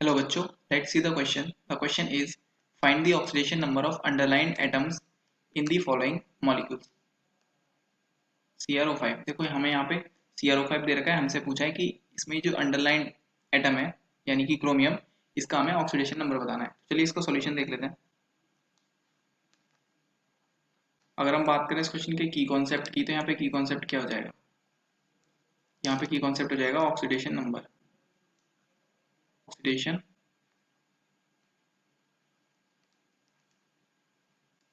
Hello बच्चों, let's see the question. The question is find the oxidation number of underlined atoms in the following molecules. CrO5 देखो हमें यहाँ पे CrO5 दे रखा है, हमसे पूछा है कि इसमें जो अंडरलाइन एटम है यानी कि क्रोमियम, इसका हमें ऑक्सीडेशन नंबर बताना है। चलिए इसको सॉल्यूशन देख लेते हैं। अगर हम बात करें इस क्वेश्चन के की कॉन्सेप्ट की, तो यहाँ पे की कॉन्सेप्ट क्या हो जाएगा? यहाँ पे की कॉन्सेप्ट हो जाएगा ऑक्सीडेशन नंबर। Oxidation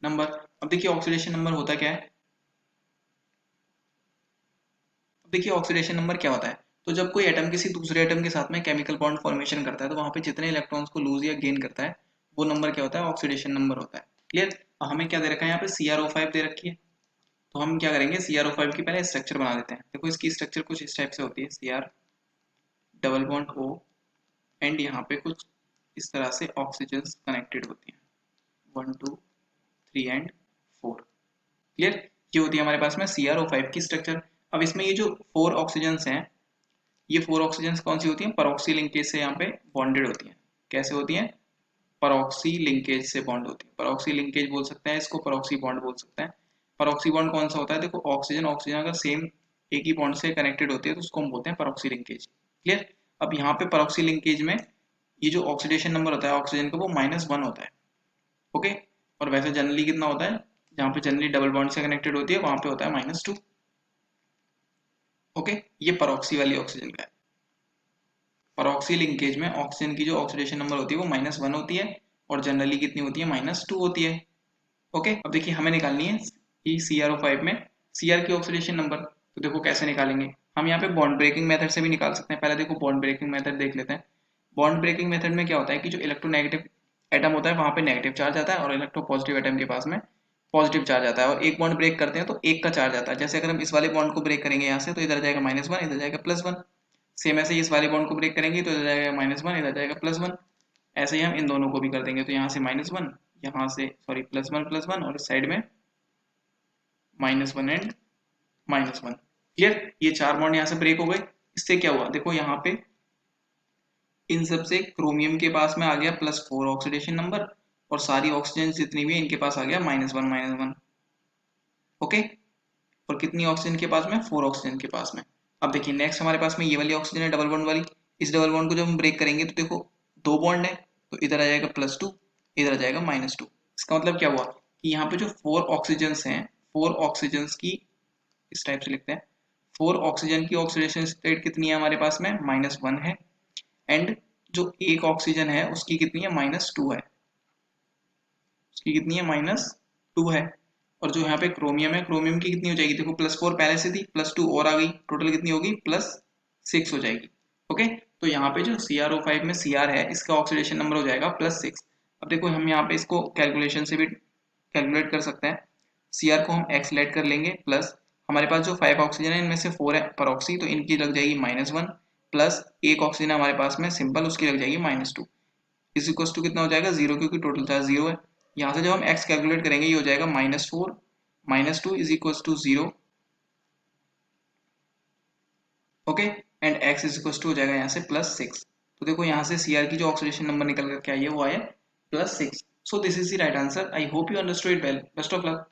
number. अब देखिए ऑक्सीडेशन नंबर होता क्या है। देखिए ऑक्सीडेशन नंबर क्या होता है, तो जब कोई एटम किसी दूसरे एटम के साथ में केमिकल बॉन्ड फॉर्मेशन करता है तो वहां पे जितने इलेक्ट्रॉन्स को लूज या गेन करता है वो नंबर क्या होता है? ऑक्सीडेशन नंबर होता है। क्लियर? हमें क्या दे रखा है यहाँ पे? CrO5 दे रखी है। तो हम क्या करेंगे, CrO5 की पहले स्ट्रक्चर बना देते हैं। देखो इसकी स्ट्रक्चर कुछ इस टाइप से होती है, Cr double bond O and यहाँ पे कुछ इस तरह से ऑक्सीजन कनेक्टेड होती हैं, 1 2 3 एंड 4। क्लियर? ये होती है हमारे पास में CrO5 की स्ट्रक्चर। अब इसमें ये जो 4 ऑक्सीजन्स हैं, ये 4 ऑक्सीजन्स कौन सी होती हैं? परऑक्सी लिंकेज से यहाँ पे बॉन्डेड होती हैं। कैसे होती हैं? परऑक्सी लिंकेज से बॉन्ड होती है। परऑक्सी लिंकेज बोल सकते हैं इसको, परऑक्सी बॉन्ड बोल सकते हैं। परऑक्सी बॉन्ड कौन सा होता है? देखो ऑक्सीजन ऑक्सीजन अगर सेम एक ही बॉन्ड से कनेक्टेड होती है तो उसको हम बोलते हैं परऑक्सी लिंकेज। क्लियर? अब यहाँ पे परऑक्सी लिंकेज में ये जो ऑक्सीडेशन नंबर होता है ऑक्सीजन का वो -1 होता है। ओके? और वैसे जनरली कितना होता है? जहाँ पे जनरली डबल बॉन्ड से कनेक्टेड होती है वहां पे होता है -2। ओके? ये परऑक्सी वाली ऑक्सीजन का है। परऑक्सी लिंकेज में ऑक्सीजन की जो ऑक्सीडेशन नंबर होती है वो -1 होती है और जनरली कितनी होती है? -2 होती है। ओके? अब देखिए हमें निकालनी है कि CrO5 में Cr की ऑक्सीडेशन नंबर। तो देखो कैसे निकालेंगे, हम यहाँ पे बॉन्ड ब्रेकिंग मेथड से भी निकाल सकते हैं। पहले देखो बॉन्ड ब्रेकिंग मेथड देख लेते हैं। बॉन्ड ब्रेकिंग मेथड में क्या होता है कि जो इलेक्ट्रोनेगेटिव एटम होता है वहां पे नेगेटिव चार्ज आता है और इलेक्ट्रो पॉजिटिव एटम के पास में पॉजिटिव चार्ज आता है, और एक बॉन्ड ब्रेक करते हैं तो एक का चार्ज आता है। जैसे अगर हम इस वाले बॉन्ड को ब्रेक करेंगे यहाँ से तो इधर जाएगा -1, इधर जाएगा +1। सेम ऐसे ही इस वाले बॉन्ड को ब्रेक करेंगे तो इधर जाएगा -1, इधर जाएगा +1। ऐसे ही हम इन दोनों को भी कर देंगे, तो यहाँ से -1, यहाँ से सॉरी +1 और इस साइड में -1 एंड -1। क्लियर? ये 4 बॉन्ड यहाँ से ब्रेक हो गए। इससे क्या हुआ देखो, यहाँ पे इन सब से क्रोमियम के पास में आ गया +4 ऑक्सीडेशन नंबर और सारी ऑक्सीजन जितनी भी इनके पास आ गया -1। ओके? और कितनी ऑक्सीजन के पास में? 4 ऑक्सीजन के पास में। अब देखिए नेक्स्ट हमारे पास में ये वाली ऑक्सीजन है डबल बॉन्ड वाली। इस डबल बॉन्ड को जब हम ब्रेक करेंगे तो देखो दो बॉन्ड है, तो इधर आ जाएगा +2, इधर आ जाएगा -2। इसका मतलब क्या हुआ कि यहाँ पे जो 4 ऑक्सीजन्स हैं, 4 ऑक्सीजन्स की इस टाइप से लिखते हैं, 4 ऑक्सीजन की ऑक्सीडेशन स्टेट कितनी है हमारे पास में? -1 है। एंड जो एक ऑक्सीजन है उसकी कितनी है? -2 है। उसकी कितनी है? -2 है। और जो यहाँ पे क्रोमियम है, क्रोमियम की कितनी हो जाएगी? देखो +4 पहले से थी, +2 और आ गई, टोटल कितनी होगी? +6 हो जाएगी। ओके? तो यहाँ पे जो CrO5 में Cr है इसका ऑक्सीडेशन नंबर हो जाएगा +6। अब देखो हम यहाँ पे इसको कैलकुलेशन से भी कैलकुलेट कर सकते हैं। Cr को हम x लेट कर लेंगे, प्लस हमारे पास जो 5 ऑक्सीजन है इनमें से 4 है परऑक्सी, तो इनकी लग जाएगी -1, प्लस एक ऑक्सीजन हमारे पास में सिंपल, उसकी लग जाएगी -2। इज इक्वल टू कितना हो जाएगा? 0, क्योंकि टोटल चार्ज 0 है। यहाँ से जब हम x कैलकुलेट करेंगे ये हो जाएगा -4 -2 is equal to 0। Okay? And x is equal to हो जाएगा यहाँ से +6। तो देखो यहाँ से Cr की जो ऑक्सीडेशन नंबर निकल कर के आई है वो आया +6। So this is the right answer. I hope you understood it well. Best of luck.